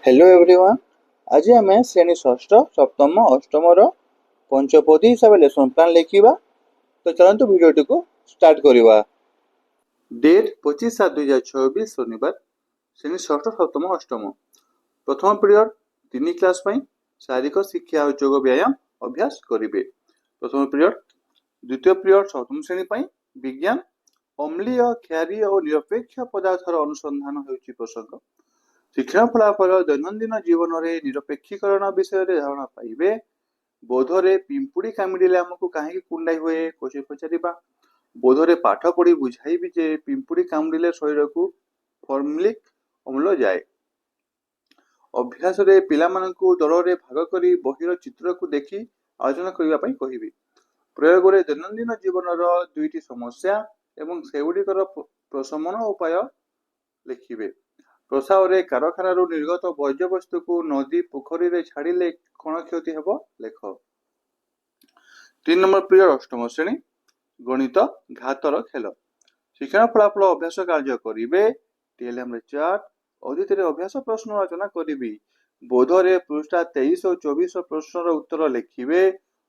Hello everyone. आज आम श्रेणी षष्ठ सप्तम अष्टम पंचपदी हिसाब से लेसन प्लान लिखा। तो चलते भिडियो को स्टार्ट करवा। डेट 25/7/2024 शनिवार श्रेणी षष्ठ सप्तम अष्टम प्रथम पीरियड 3 क्लास शारीरिक शिक्षा और योग व्यायाम अभ्यास करेंगे। प्रथम पीरियड द्वितीय पीरियड सप्तम श्रेणी विज्ञान अम्लीय क्षारीय और निरपेक्ष पदार्थर अनुसंधान होउछि प्रसंग। शिक्षण फलाफल दैनंदिन जीवन में निरपेक्षीकरण विषय धारणा पाइबे। बोधरे पिंपुड़ी कामुड़िले आमको कहीं कुंडाई हुए कोशी पचारिबा। बोधरे पाठ पढ़ी बुझाइबी जे पिंपुड़ी कामुड़िले शरीर को फॉर्मलिक अम्ल जाए। अभ्यास रे पिला मानकु दल रे भाग करी बहिर चित्र को देखी आलोचना करबा पई कहिबी। प्रयोग रे दैनंदिन जीवन दुईटी समस्या एवं सेगुड़िकर प्रशमन उपाय लिखिबे। प्रसाव कारखाना निर्गत वर्ज्यवस्तु को नदी पोखरी रे छाड़िले कौन क्षति हेब लेख। 3 नंबर पीरियड अष्टम श्रेणी गणित घातर खेल। शिक्षण फलाफल अभ्यास कार्य करेंगे। टीएलएम रे चार्ट अदित अभ्यास प्रश्न रचना करी। बोधरे पृष्ठा 23 और 24 प्रश्न उत्तर लिखिबे।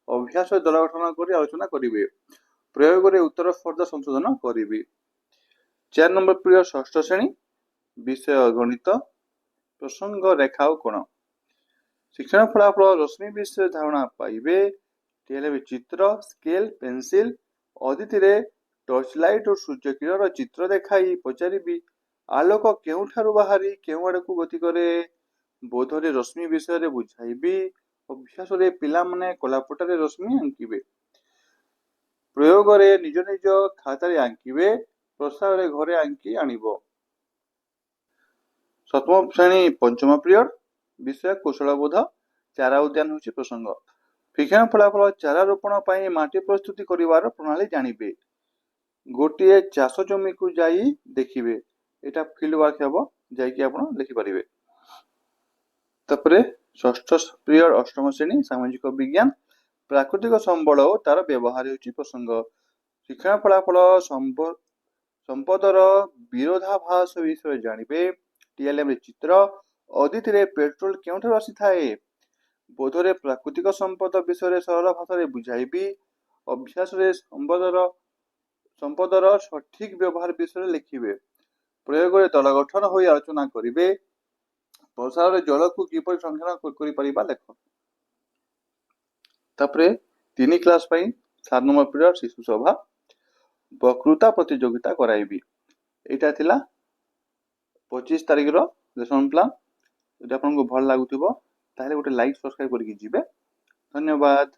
अभ्यास दल गठन कर आलोचना करेंगे। प्रयोग रे उत्तर स्पर्धा संशोधन करी। 4 नंबर पीरियड षष्ठ श्रेणी विषय गणित प्रसंग रेखा कोण। शिक्षण फलाफल रश्मि विषय धारणा पाइबे। टीएलएम चित्र scale pencil Adit torch light और सूर्य किरण चित्र देखाई पचारि आलोक केउठारु बाहरी केउ आड़ को गति करे। बोधरे रश्मि विषय बुझाइबी। अभ्यास रे पिला माने कलापटारे रश्मि आंकिबे। प्रयोग रे निज निज खातारे आंकिबे। प्रसाव रे घरे आंकी आनिबो। सप्तम श्रेणी पंचम पीरियड विषय कौशलबोध चारा उद्यान होची प्रसंग। शिक्षण फलाफल चारा रोपण पाई माटी प्रस्तुति करिवार प्रणाली जानिबे। गोटे चाष जमी को जाई देखिबे। एटा फील्ड वर्क हेबो जाई कि आपण लिखि परिबे। तपरे षष्ठ पीरियड अष्टम श्रेणी सामाजिक विज्ञान प्राकृतिक संबल और तार व्यवहार होची प्रसंग। शिक्षण फलाफल संपदर विरोधाभास विषय जानिबे। टीएलएम चित्र अदित पेट्रोल क्यों आसी थाए। बोधरे प्राकृतिक संपद विषय सरल भाषा बुझाइबी। अभ्यास रे संपदर सठिक व्यवहार विषय लिखिबे। प्रयोग रे दल गठन होई आलोचना करिबे। प्रसार जल को किपर संरक्षण करि परिबा लेख। तापरे 3 क्लास 7 नंबर पीरियड शिशु सभा वक्तृता प्रतियोगिता कराइबी। एटा थिला 25 तारिख रो लेसन प्लान। यदि आपको भल लागुथिबो ताहले गोटे लाइक सब्सक्राइब करके जिबे। धन्यवाद।